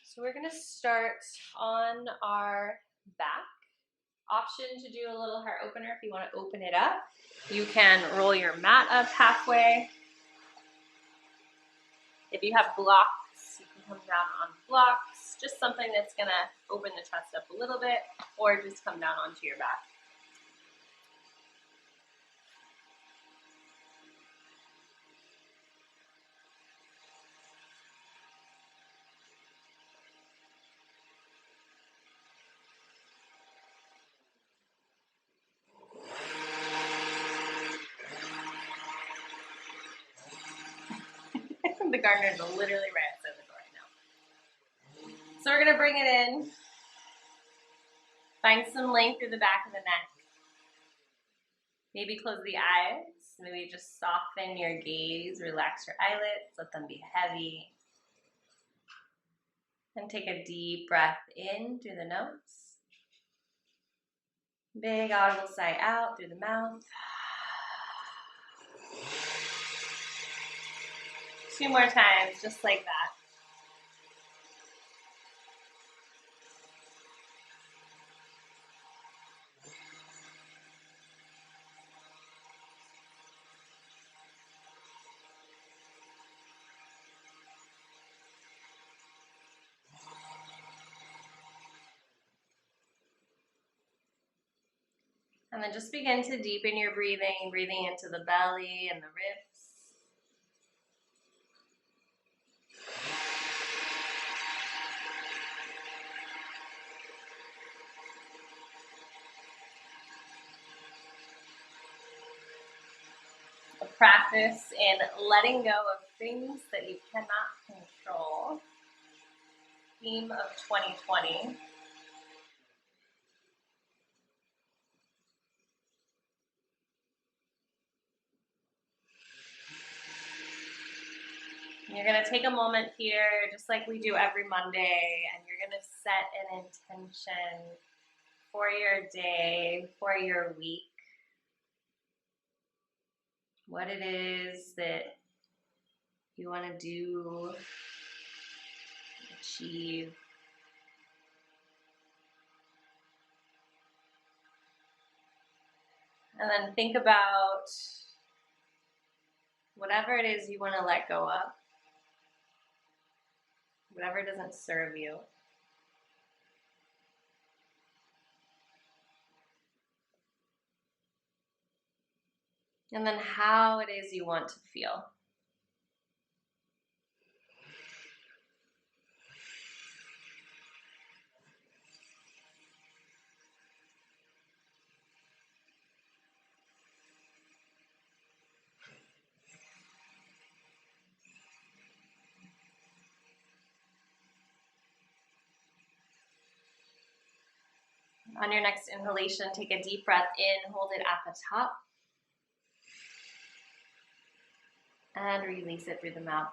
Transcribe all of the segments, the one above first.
So we're gonna start on our back. Option to do a little heart opener if you want to open it up. You can roll your mat up halfway. If you have blocks, you can come down on blocks. Just something that's gonna open the chest up a little bit, or just come down onto your back. The gardener's literally right outside the door right now. So we're gonna bring it in. Find some length through the back of the neck. Maybe close the eyes. Maybe just soften your gaze, relax your eyelids, let them be heavy. And take a deep breath in through the nose. Big audible sigh out through the mouth. 2 more times, just like that. And then just begin to deepen your breathing, breathing into the belly and the ribs. A practice in letting go of things that you cannot control. Theme of 2020. You're going to take a moment here, just like we do every Monday, and you're going to set an intention for your day, for your week. What it is that you want to do, achieve. And then think about whatever it is you want to let go of. Whatever doesn't serve you. And then how it is you want to feel. On your next inhalation, take a deep breath in, hold it at the top. And release it through the mouth.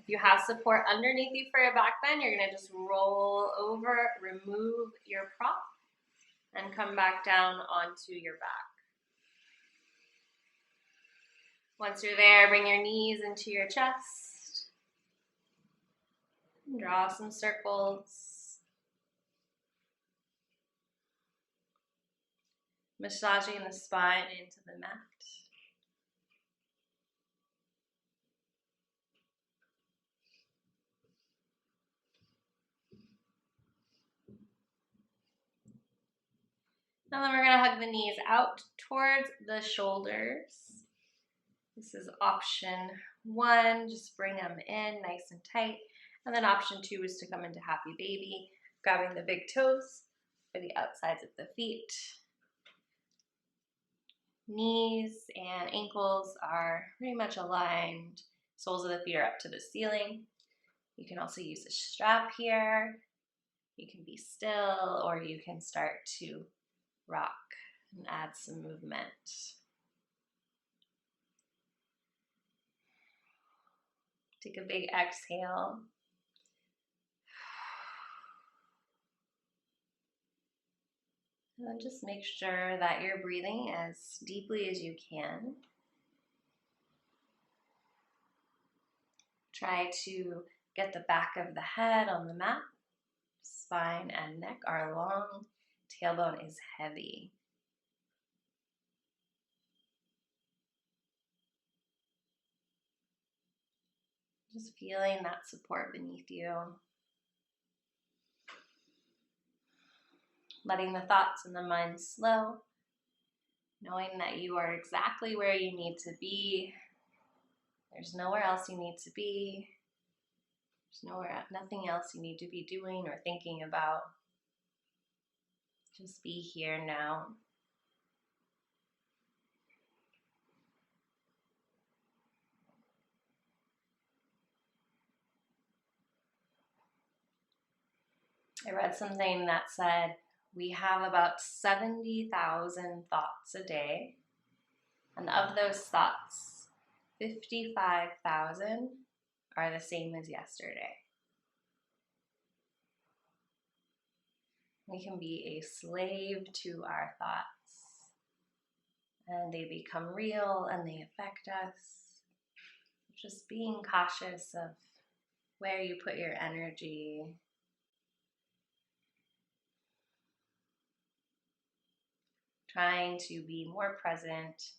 If you have support underneath you for your back bend, you're going to just roll over, remove your prop, and come back down onto your back. Once you're there, bring your knees into your chest. Draw some circles. Massaging the spine into the mat. And then we're going to hug the knees out towards the shoulders. This is option 1, just bring them in nice and tight. And then option 2 is to come into happy baby, grabbing the big toes for the outsides of the feet. Knees and ankles are pretty much aligned. Soles of the feet are up to the ceiling. You can also use a strap here. You can be still, or you can start to rock and add some movement. Take a big exhale. And then just make sure that you're breathing as deeply as you can. Try to get the back of the head on the mat. Spine and neck are long. Tailbone is heavy. Just feeling that support beneath you. Letting the thoughts and the mind slow. Knowing that you are exactly where you need to be. There's nowhere else you need to be. There's nothing else you need to be doing or thinking about. Just be here now. I read something that said we have about 70,000 thoughts a day, and of those thoughts, 55,000 are the same as yesterday. We can be a slave to our thoughts, and they become real and they affect us. Just being cautious of where you put your energy. Trying to be more present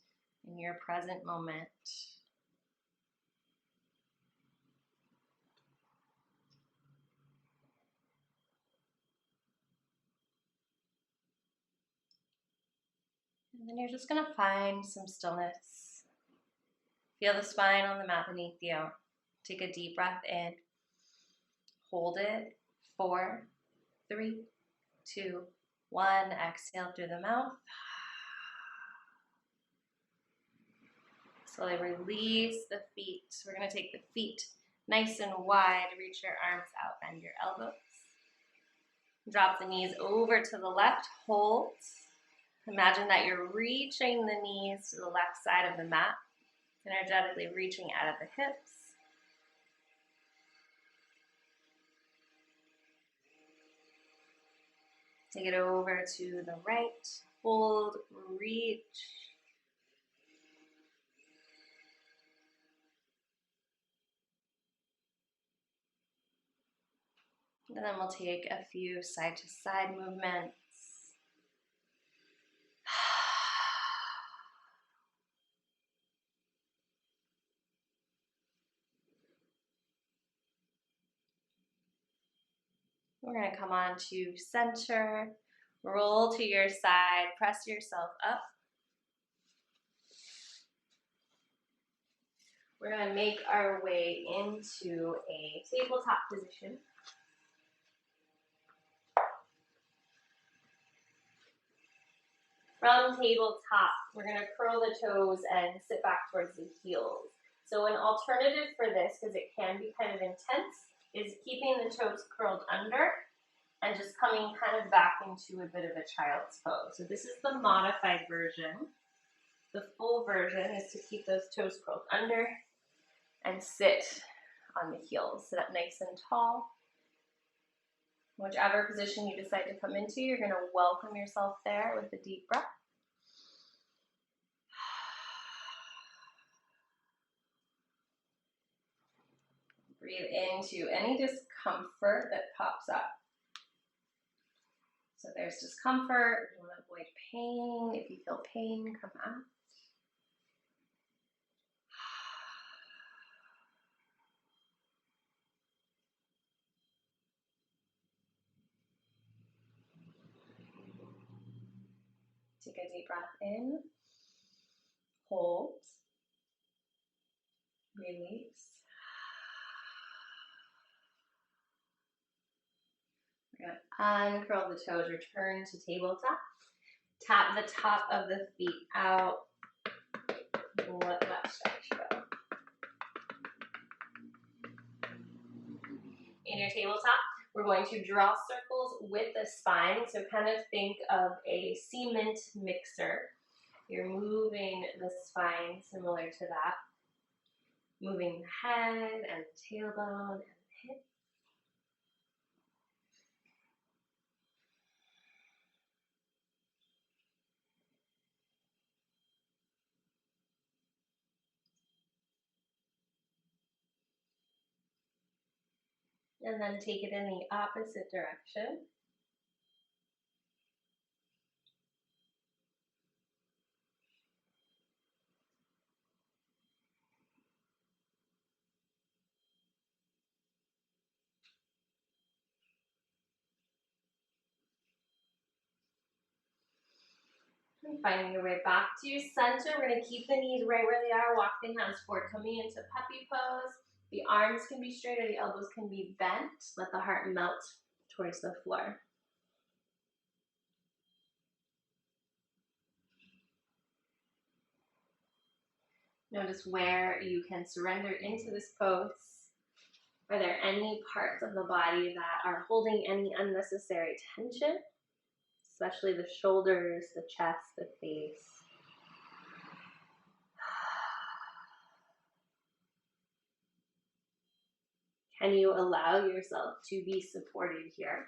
in your present moment. And then you're just going to find some stillness. Feel the spine on the mat beneath you. Take a deep breath in. Hold it. 4, 3, 2, 1. Exhale through the mouth. Slowly release the feet. We're going to take the feet nice and wide. Reach your arms out, bend your elbows. Drop the knees over to the left. Hold. Imagine that you're reaching the knees to the left side of the mat, energetically reaching out of the hips. Take it over to the right. Hold, reach. And then we'll take a few side-to-side movements. We're going to come on to center, roll to your side, press yourself up. We're going to make our way into a tabletop position. From tabletop, we're going to curl the toes and sit back towards the heels. So an alternative for this, because it can be kind of intense, is keeping the toes curled under and just coming kind of back into a bit of a child's pose. So this is the modified version. The full version is to keep those toes curled under and sit on the heels. Sit up nice and tall. Whichever position you decide to come into, you're going to welcome yourself there with a deep breath. Breathe into any discomfort that pops up. So there's discomfort, you want to avoid pain. If you feel pain, come out. Take a deep breath in, hold, release. We're going to uncurl the toes, return to tabletop. Tap the top of the feet out. Let that stretch go. In your tabletop, we're going to draw circles with the spine. So kind of think of a cement mixer. You're moving the spine similar to that. Moving the head and the tailbone and the hip. And then take it in the opposite direction. And finding your way back to center. We're going to keep the knees right where they are. Walk the hands forward, coming into puppy pose. The arms can be straight or the elbows can be bent. Let the heart melt towards the floor. Notice where you can surrender into this pose. Are there any parts of the body that are holding any unnecessary tension? Especially the shoulders, the chest, the face. Can you allow yourself to be supported here?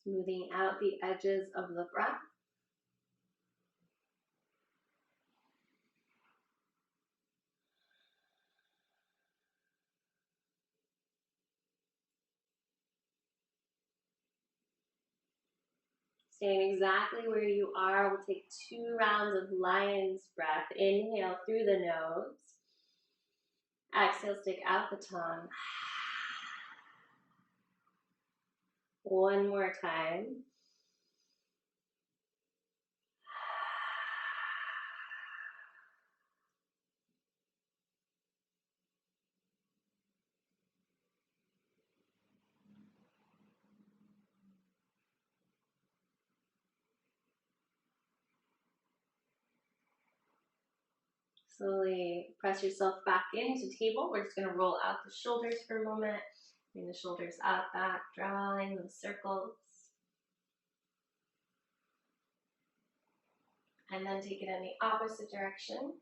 Smoothing out the edges of the breath. Staying exactly where you are, we'll take 2 rounds of lion's breath. Inhale through the nose. Exhale, stick out the tongue. One more time. Slowly press yourself back into table. We're just going to roll out the shoulders for a moment. Bring the shoulders out, back, drawing those circles. And then take it in the opposite direction.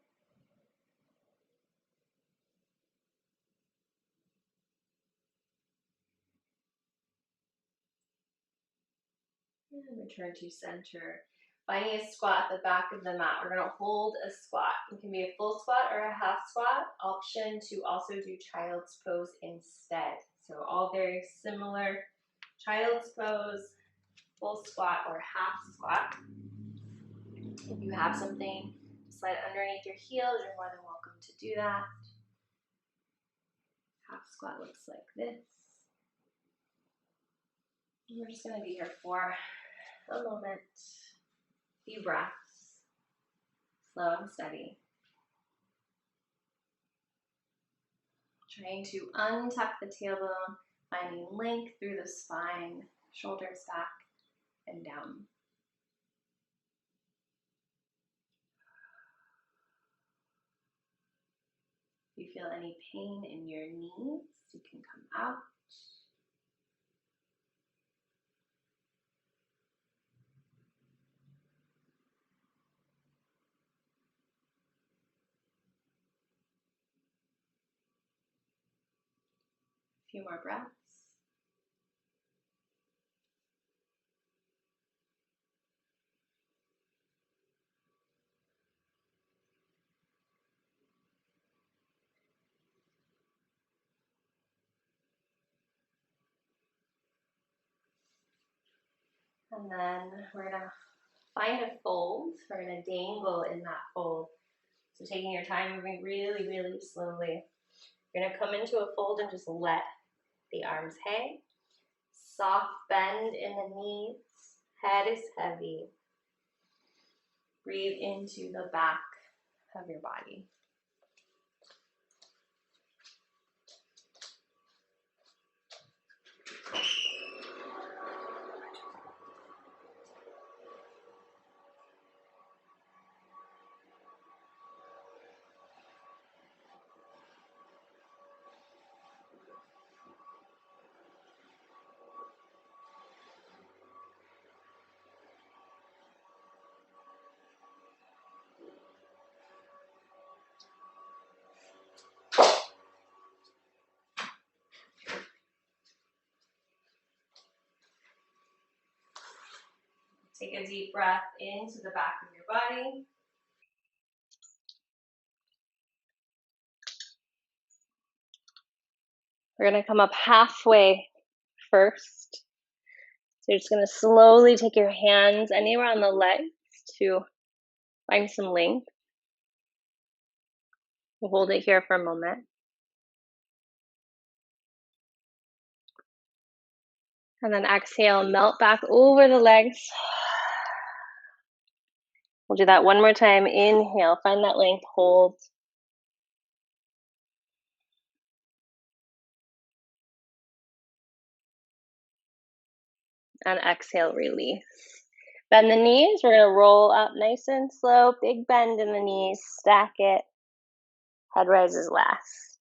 And return to center. Finding a squat at the back of the mat. We're going to hold a squat. It can be a full squat or a half squat. Option to also do child's pose instead. So all very similar. Child's pose, full squat or half squat. If you have something slide underneath your heels, you're more than welcome to do that. Half squat looks like this. And we're just going to be here for a moment. Few breaths, slow and steady. Trying to untuck the tailbone, finding length through the spine, shoulders back and down. If you feel any pain in your knees, you can come out. A few more breaths. And then we're going to find a fold. We're going to dangle in that fold. So taking your time, moving really, really slowly. You're going to come into a fold and just let the arms hang. Soft bend in the knees. Head is heavy. Breathe into the back of your body. Take a deep breath into the back of your body. We're going to come up halfway first. So you're just going to slowly take your hands anywhere on the legs to find some length. We'll hold it here for a moment. And then exhale, melt back over the legs. We'll do that one more time. Inhale, find that length, hold. And exhale, release. Bend the knees. We're going to roll up nice and slow. Big bend in the knees. Stack it. Head rises last.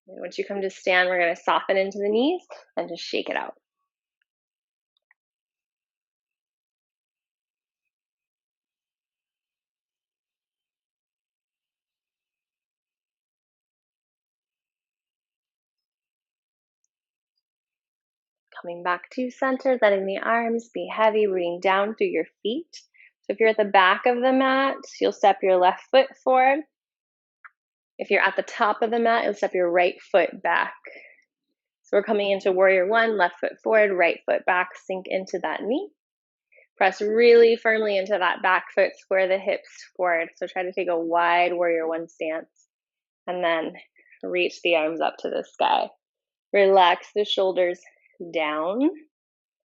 And once you come to stand, we're going to soften into the knees and just shake it out. Coming back to center, letting the arms be heavy, rooting down through your feet. So if you're at the back of the mat, you'll step your left foot forward. If you're at the top of the mat, you'll step your right foot back. So we're coming into warrior one, left foot forward, right foot back, sink into that knee. Press really firmly into that back foot, square the hips forward. So try to take a wide warrior one stance. And then reach the arms up to the sky. Relax the shoulders down,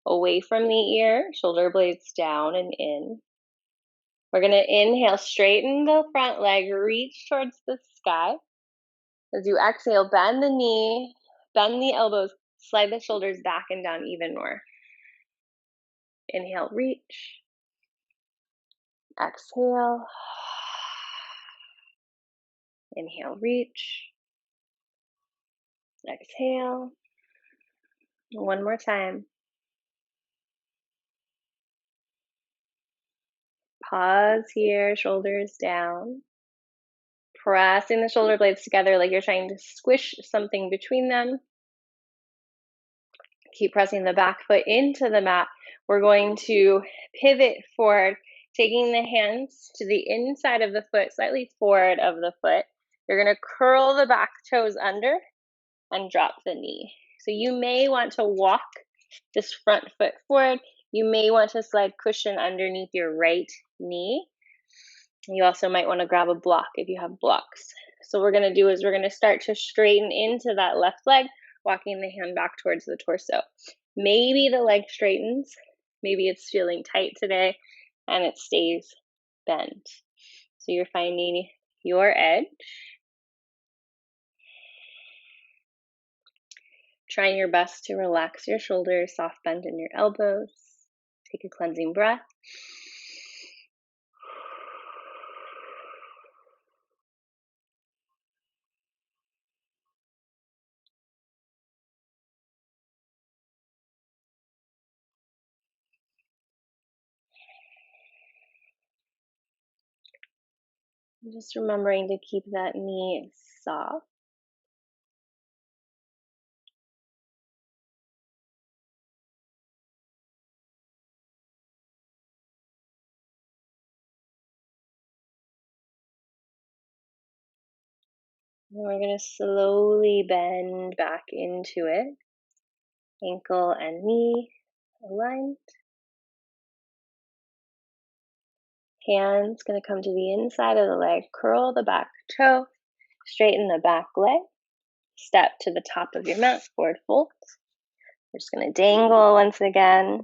away from the ear, shoulder blades down and in. We're going to inhale, straighten the front leg, reach towards the sky. As you exhale, bend the knee, bend the elbows, slide the shoulders back and down even more. Inhale, reach. Exhale. Inhale, reach. Exhale. One more time. Pause here, shoulders down. Pressing the shoulder blades together like you're trying to squish something between them. Keep pressing the back foot into the mat. We're going to pivot forward, taking the hands to the inside of the foot, slightly forward of the foot. You're going to curl the back toes under and drop the knee. So you may want to walk this front foot forward. You may want to slide cushion underneath your right knee. You also might want to grab a block if you have blocks. So what we're going to do is we're going to start to straighten into that left leg, walking the hand back towards the torso. Maybe the leg straightens. Maybe it's feeling tight today and it stays bent. So you're finding your edge. Trying your best to relax your shoulders, soft bend in your elbows. Take a cleansing breath. Just remembering to keep that knee soft. And we're going to slowly bend back into it. Ankle and knee aligned. Hands going to come to the inside of the leg, curl the back toe, straighten the back leg, step to the top of your mat, forward fold. We're just going to dangle once again.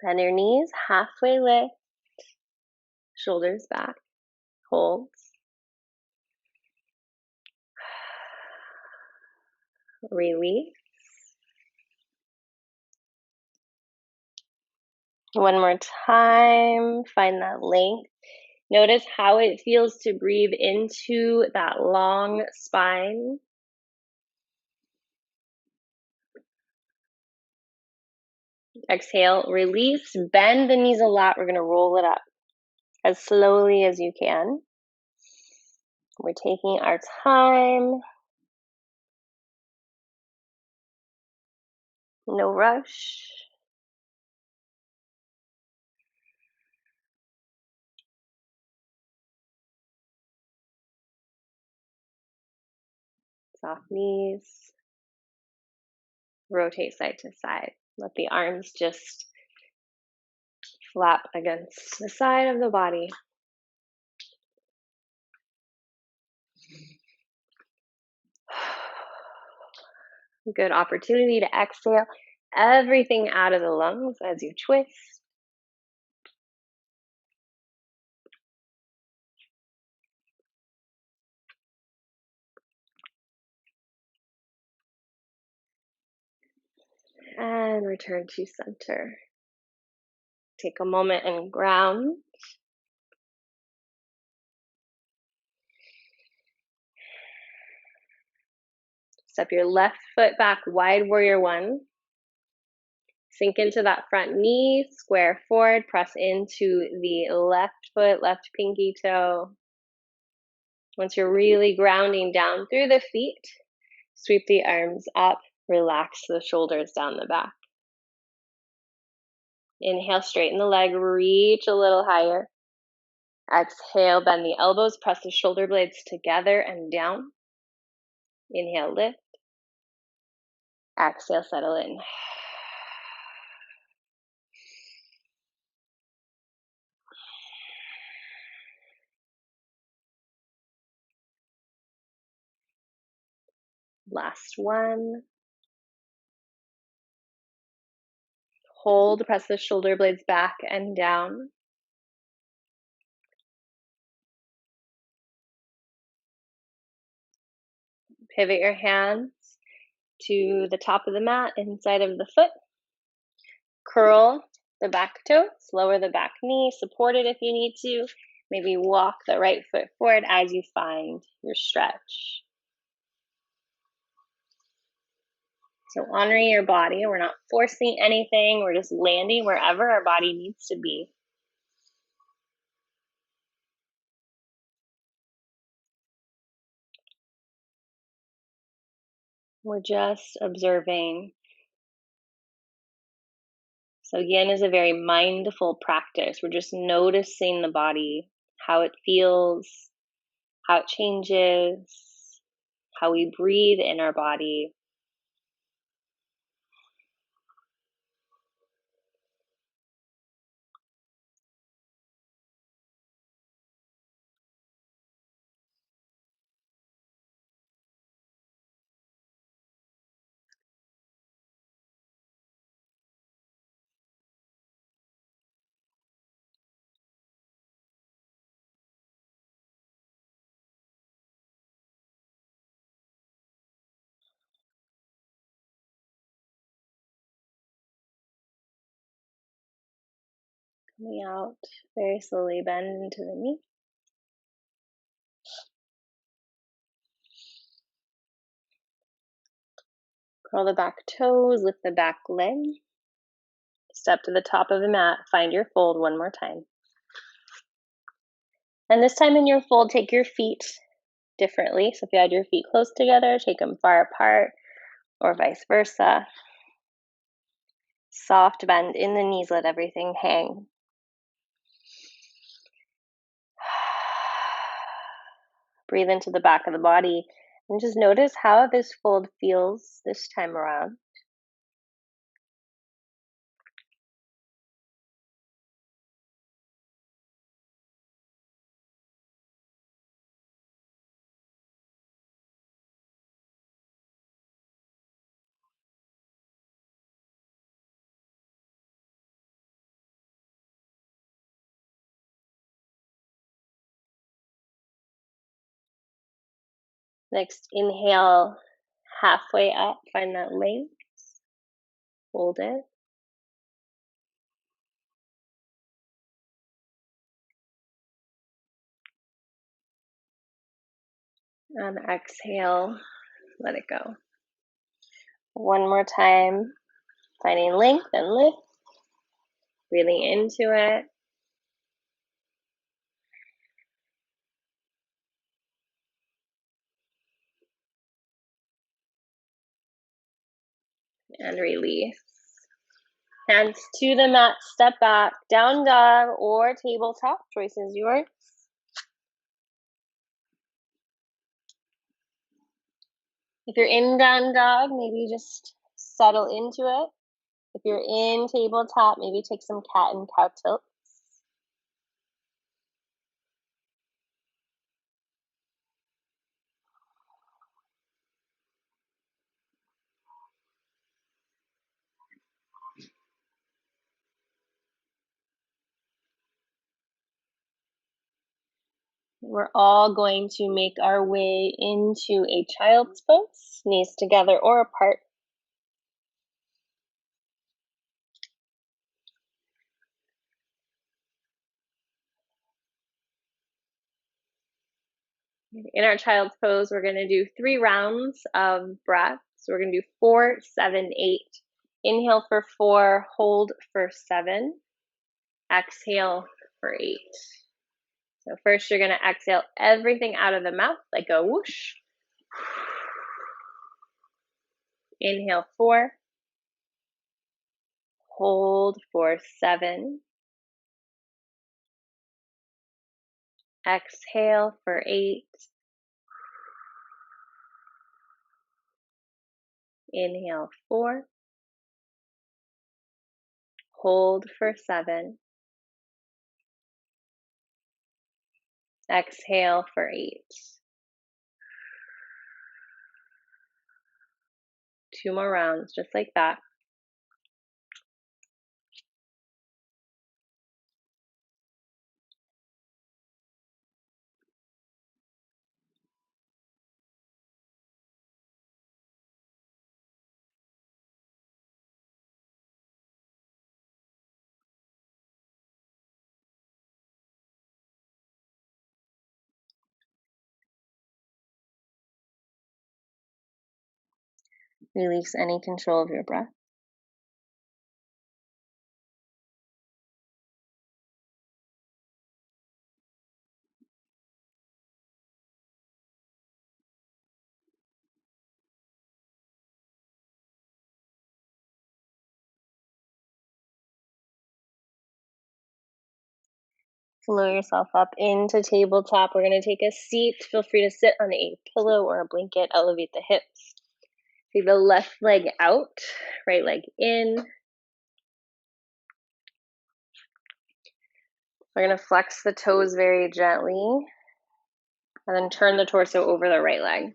Bend your knees, halfway lift, shoulders back, holds. release. One more time, find that length. Notice how it feels to breathe into that long spine. Exhale, release, bend the knees a lot. We're going to roll it up as slowly as you can. We're taking our time. No rush. Soft knees. Rotate side to side. Let the arms just flap against the side of the body. Good opportunity to exhale everything out of the lungs as you twist. And return to center. Take a moment and ground. Step your left foot back, wide warrior one. Sink into that front knee, square forward, press into the left foot, left pinky toe. Once you're really grounding down through the feet, sweep the arms up, relax the shoulders down the back. Inhale, straighten the leg, reach a little higher. Exhale, bend the elbows, press the shoulder blades together and down. Inhale, lift. Exhale, settle in. Last one. Hold, press the shoulder blades back and down. Pivot your hands to the top of the mat, inside of the foot. Curl the back toes, lower the back knee, support it if you need to. Maybe walk the right foot forward as you find your stretch. So honoring your body, we're not forcing anything, we're just landing wherever our body needs to be. We're just observing. So yin is a very mindful practice. We're just noticing the body, how it feels, how it changes, how we breathe in our body. Coming out very slowly, bend into the knee. Curl the back toes, lift the back leg. Step to the top of the mat, find your fold one more time. And this time in your fold, take your feet differently. So if you had your feet close together, take them far apart, or vice versa. Soft bend in the knees, let everything hang. Breathe into the back of the body and just notice how this fold feels this time around. Next, inhale, halfway up, find that length, hold it. And exhale, let it go. One more time, finding length and lift, breathing into it. And release. Hands to the mat, step back, down dog or tabletop, choice is yours. If you're in down dog, maybe just settle into it. If you're in tabletop, maybe take some cat and cow tilts. We're all going to make our way into a child's pose, knees together or apart. In our child's pose, we're going to do 3 rounds of breath. So we're going to do 4, 7, 8. Inhale for 4, hold for 7, exhale for 8. So first you're going to exhale everything out of the mouth like a whoosh. Inhale 4, hold for 7, exhale for 8, inhale 4, hold for 7, exhale for 8. 2 more rounds just like that. Release any control of your breath. Flow yourself up into tabletop. We're going to take a seat. Feel free to sit on a pillow or a blanket. Elevate the hips. Take the left leg out, right leg in. We're going to flex the toes very gently and then turn the torso over the right leg.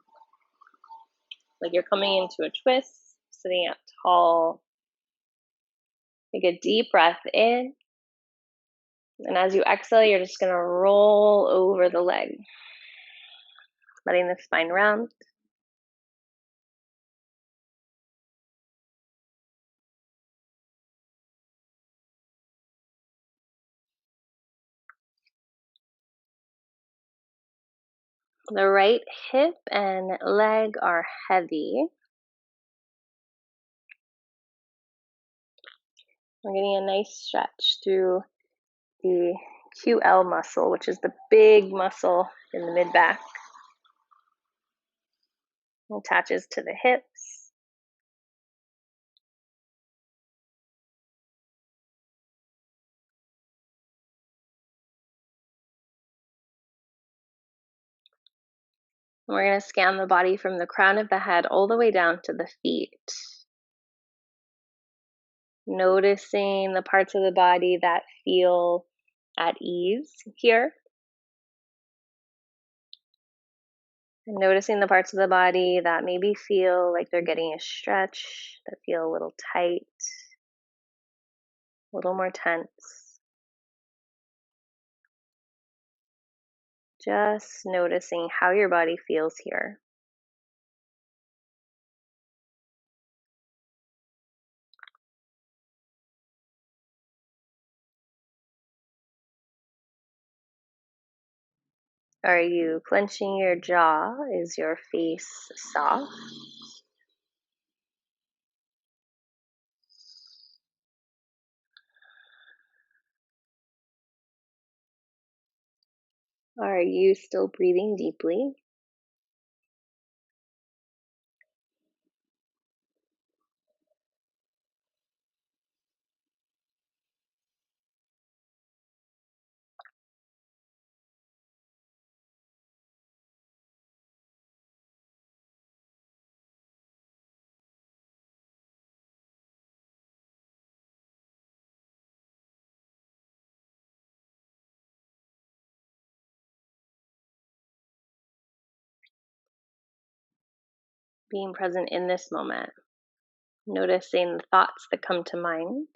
Like you're coming into a twist, sitting up tall. Take a deep breath in. And as you exhale, you're just going to roll over the leg, letting the spine round. The right hip and leg are heavy. We're getting a nice stretch through the QL muscle, which is the big muscle in the mid-back. It attaches to the hips. We're going to scan the body from the crown of the head all the way down to the feet. Noticing the parts of the body that feel at ease here. And noticing the parts of the body that maybe feel like they're getting a stretch, that feel a little tight, a little more tense. Just noticing how your body feels here. Are you clenching your jaw? Is your face soft? Are you still breathing deeply? Being present in this moment, noticing the thoughts that come to mind,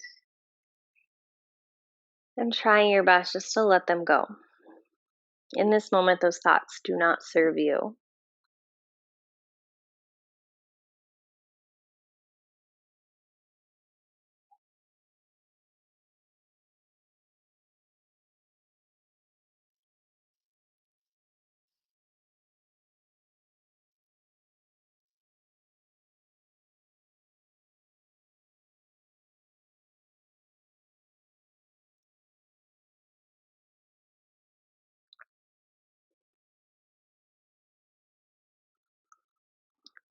and trying your best just to let them go. In this moment, those thoughts do not serve you.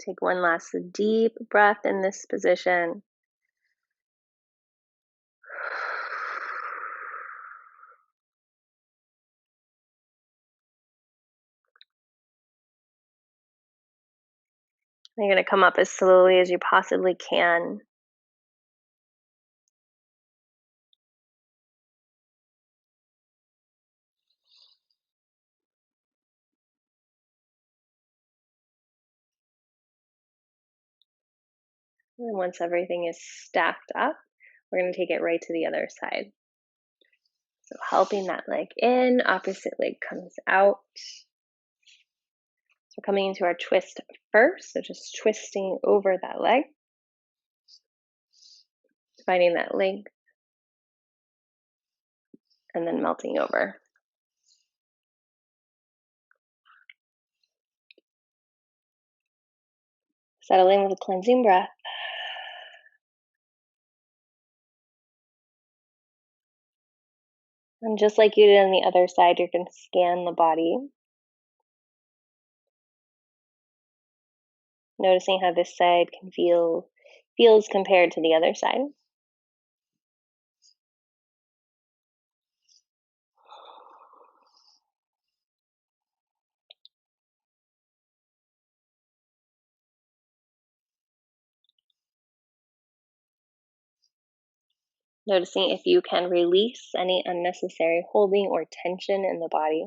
Take one last deep breath in this position. You're going to come up as slowly as you possibly can. And once everything is stacked up, we're going to take it right to the other side. So helping that leg in, opposite leg comes out. So coming into our twist first, so just twisting over that leg, finding that length, and then melting over. Settling with a cleansing breath. And just like you did on the other side, you're going to scan the body. Noticing how this side feels compared to the other side. Noticing if you can release any unnecessary holding or tension in the body.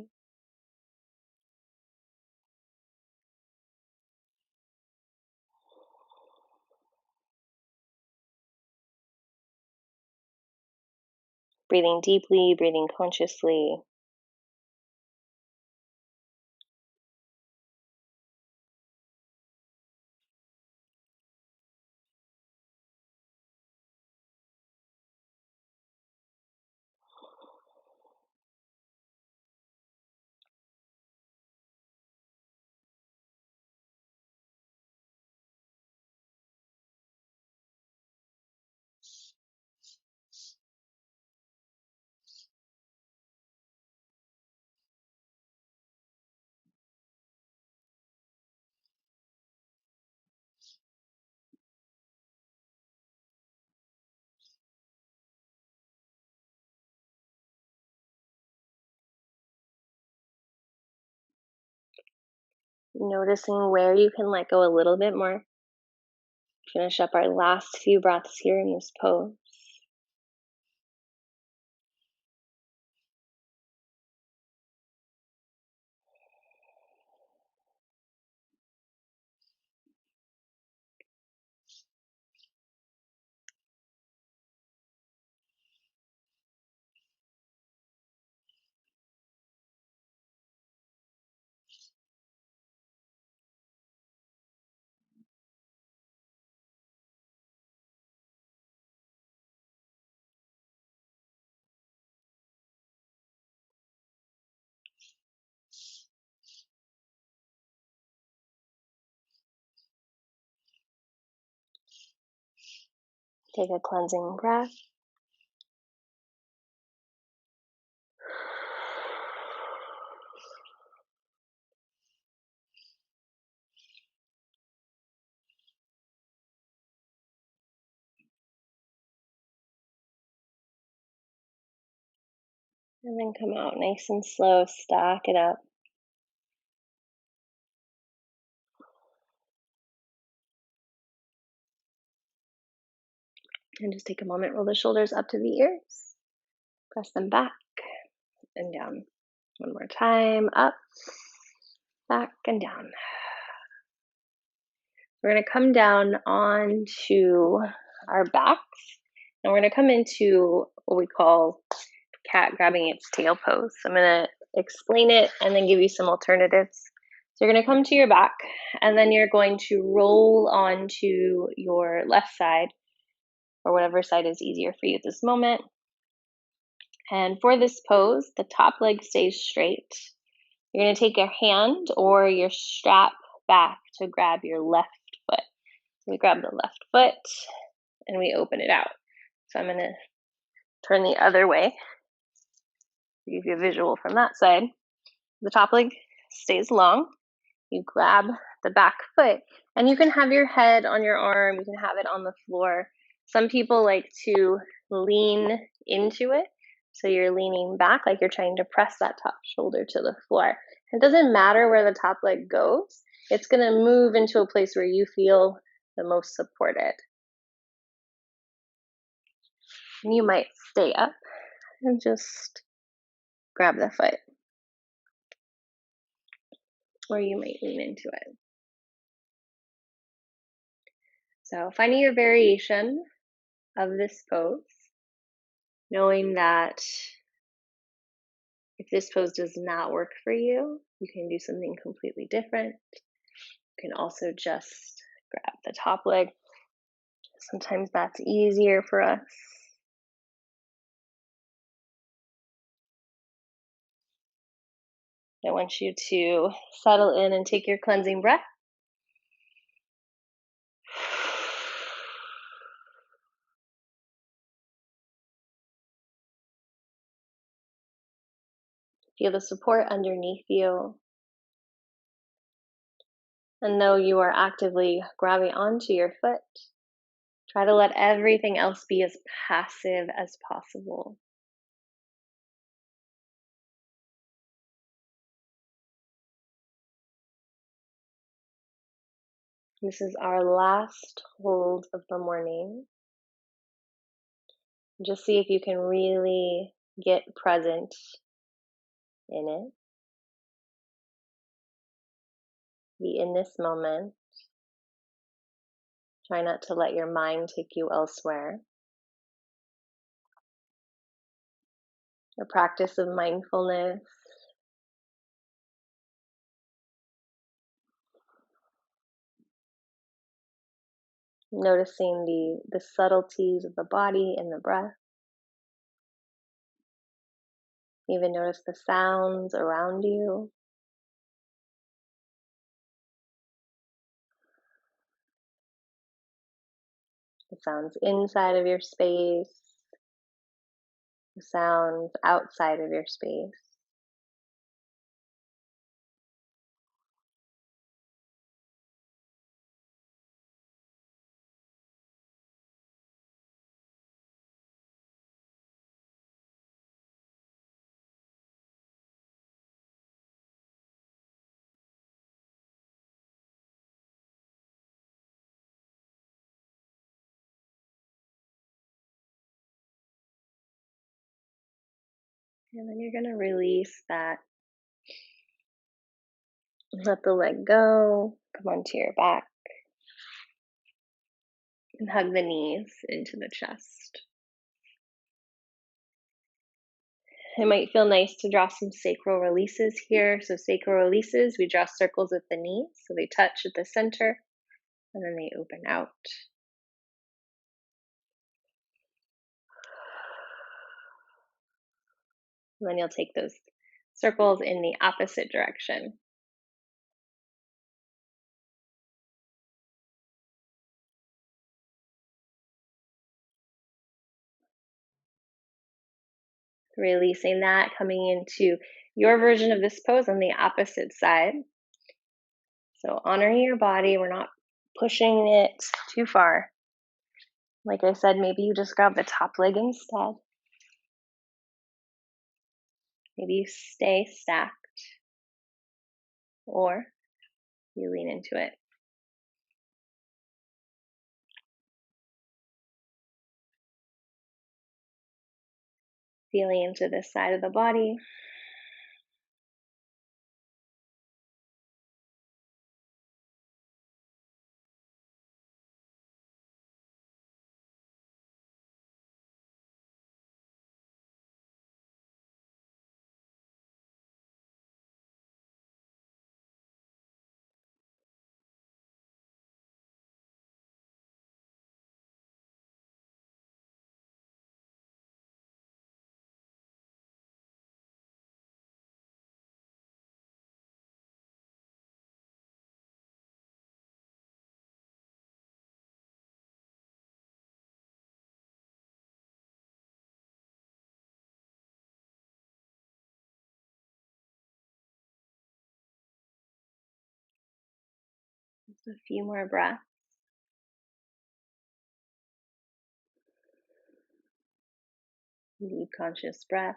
Breathing deeply, breathing consciously. Noticing where you can let go a little bit more. Finish up our last few breaths here in this pose. Take a cleansing breath. And then come out nice and slow, stack it up. And just take a moment, roll the shoulders up to the ears, press them back and down. One more time, up, back, and down. We're going to come down onto our backs, and we're going to come into what we call cat grabbing its tail pose. I'm going to explain it and then give you some alternatives. So you're going to come to your back, and then you're going to roll onto your left side, or whatever side is easier for you at this moment. And for this pose, the top leg stays straight. You're going to take your hand or your strap back to grab your left foot. So we grab the left foot and we open it out. So I'm going to turn the other way, give you a visual from that side. The top leg stays long. You grab the back foot, and you can have your head on your arm, you can have it on the floor. Some people like to lean into it, so you're leaning back like you're trying to press that top shoulder to the floor. It doesn't matter where the top leg goes, it's going to move into a place where you feel the most supported. And you might stay up and just grab the foot, or you might lean into it. So finding your variation of this pose, knowing that if this pose does not work for you, you can do something completely different. You can also just grab the top leg. Sometimes that's easier for us. I want you to settle in and take your cleansing breath. Feel the support underneath you. And though you are actively grabbing onto your foot, try to let everything else be as passive as possible. This is our last hold of the morning. Just see if you can really get present in it. Be in this moment. Try not to let your mind take you elsewhere. A practice of mindfulness. Noticing the subtleties of the body and the breath. Even notice the sounds around you. The sounds inside of your space. The sounds outside of your space. And then you're going to release that. Let the leg go. Come onto your back. And hug the knees into the chest. It might feel nice to draw some sacral releases here. So sacral releases, we draw circles with the knees. So they touch at the center and then they open out. And then you'll take those circles in the opposite direction. Releasing that, coming into your version of this pose on the opposite side. So honoring your body, we're not pushing it too far. Like I said, maybe you just grab the top leg instead. Maybe you stay stacked, or you lean into it. Feeling into this side of the body. Just a few more breaths. Deep conscious breath.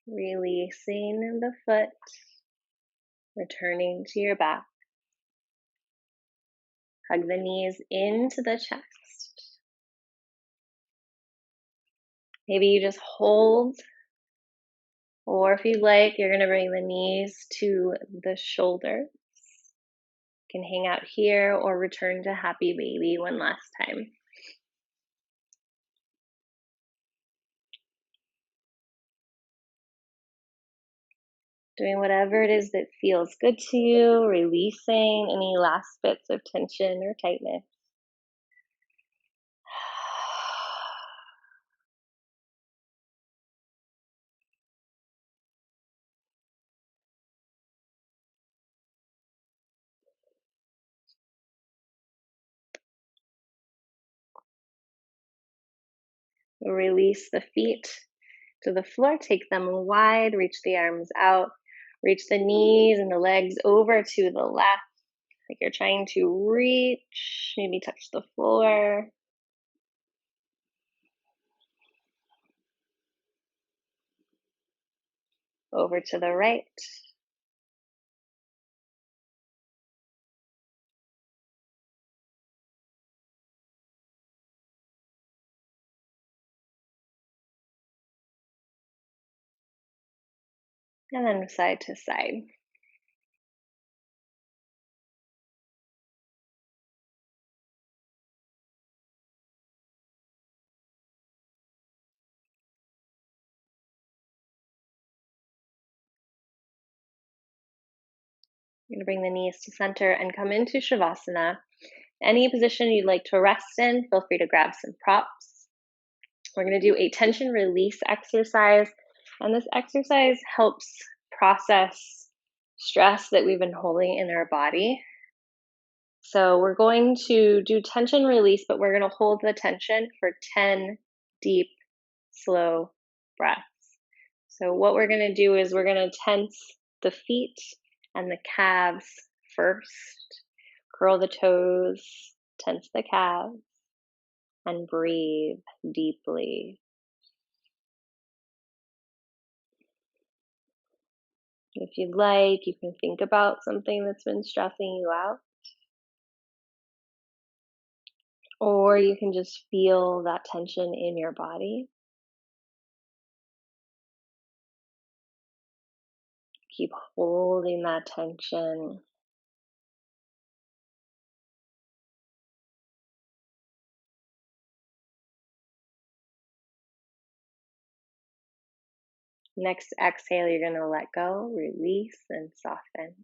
Releasing the foot, returning to your back. Hug the knees into the chest. Maybe you just hold, or if you like, you're going to bring the knees to the shoulders. You can hang out here or return to happy baby one last time. Doing whatever it is that feels good to you, releasing any last bits of tension or tightness. Release the feet to the floor, take them wide, reach the arms out, reach the knees and the legs over to the left, like you're trying to reach, maybe touch the floor. Over to the right. And then side to side. You're going to bring the knees to center and come into Shavasana. Any position you'd like to rest in, feel free to grab some props. We're going to do a tension release exercise, and this exercise helps process stress that we've been holding in our body. So we're going to do tension release, but we're going to hold the tension for 10 deep, slow breaths. So what we're going to do is we're going to tense the feet and the calves first. Curl the toes, tense the calves, and breathe deeply. If you'd like, you can think about something that's been stressing you out. Or you can just feel that tension in your body. Keep holding that tension. Next exhale, you're going to let go, release, and soften.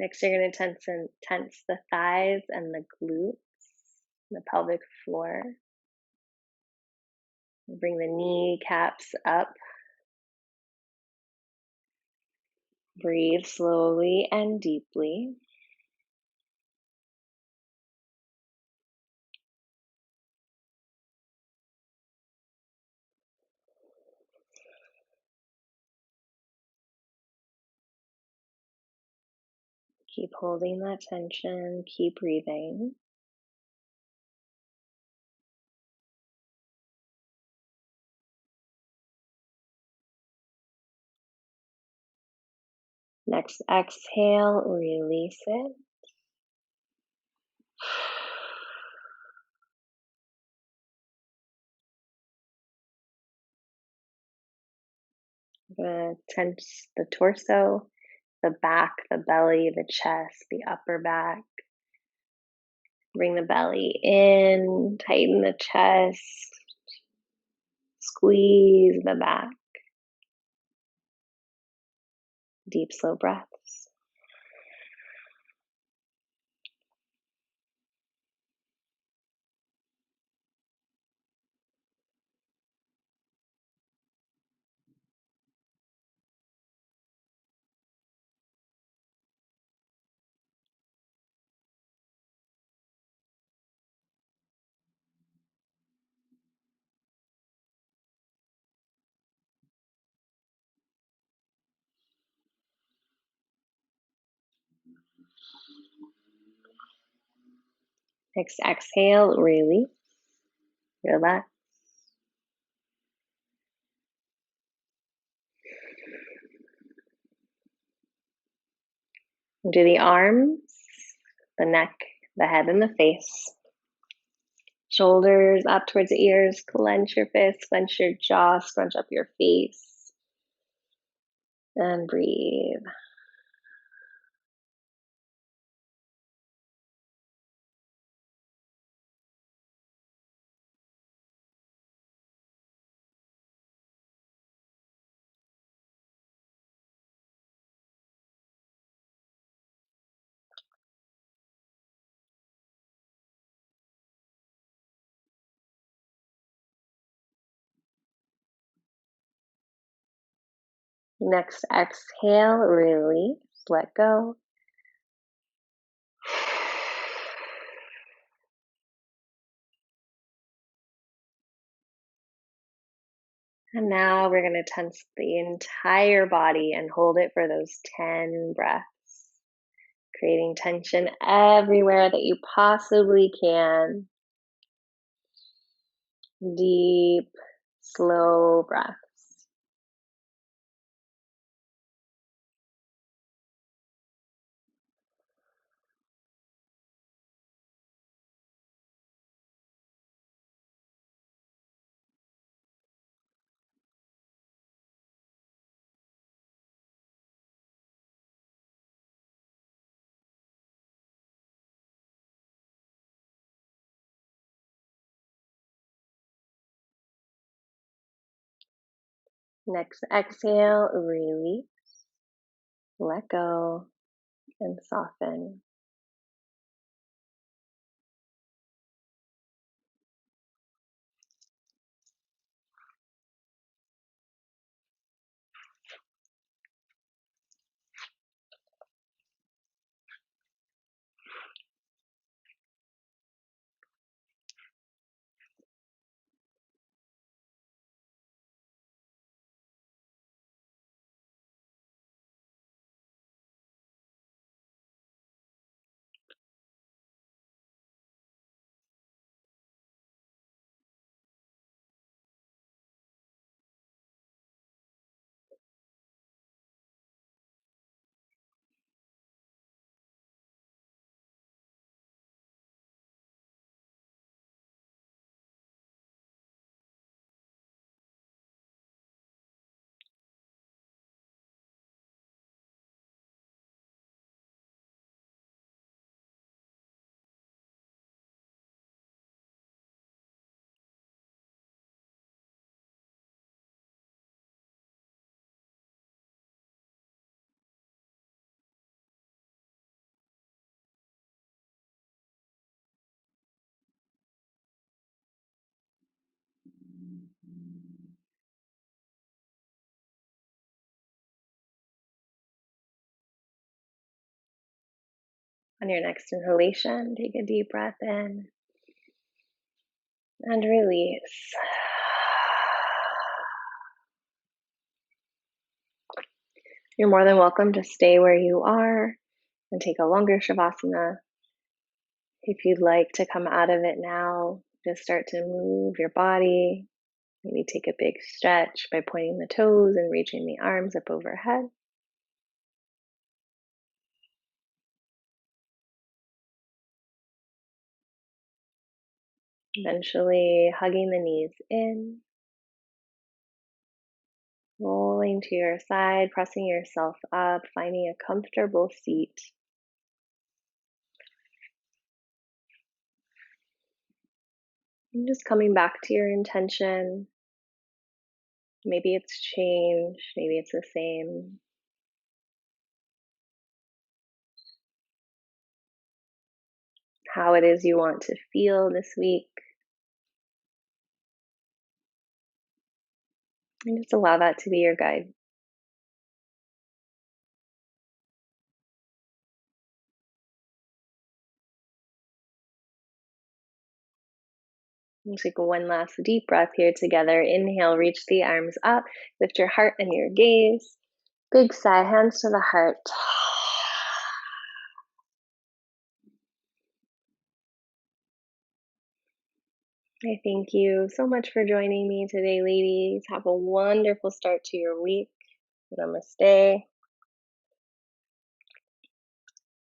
Next, you're going to tense the thighs and the glutes, the pelvic floor. Bring the kneecaps up. Breathe slowly and deeply. Keep holding that tension. Keep breathing. Next exhale, release it. I'm going to tense the torso, the back, the belly, the chest, the upper back. Bring the belly in, tighten the chest, squeeze the back. Deep, slow breaths. Next exhale, release, relax. Do the arms, the neck, the head, and the face. Shoulders up towards the ears, clench your fists, clench your jaw, scrunch up your face, and breathe. Next exhale, release, let go. And now we're going to tense the entire body and hold it for those 10 breaths, creating tension everywhere that you possibly can. Deep, slow breaths. Next exhale, release, let go, and soften. On your next inhalation, take a deep breath in and release. You're more than welcome to stay where you are and take a longer Shavasana. If you'd like to come out of it now, just start to move your body. Maybe take a big stretch by pointing the toes and reaching the arms up overhead. Eventually hugging the knees in, rolling to your side, pressing yourself up, finding a comfortable seat. And just coming back to your intention. Maybe it's changed, maybe it's the same. How it is you want to feel this week. And just allow that to be your guide. We'll take one last deep breath here together. Inhale, reach the arms up, lift your heart and your gaze. Big sigh, hands to the heart. I thank you so much for joining me today, ladies. Have a wonderful start to your week. Namaste.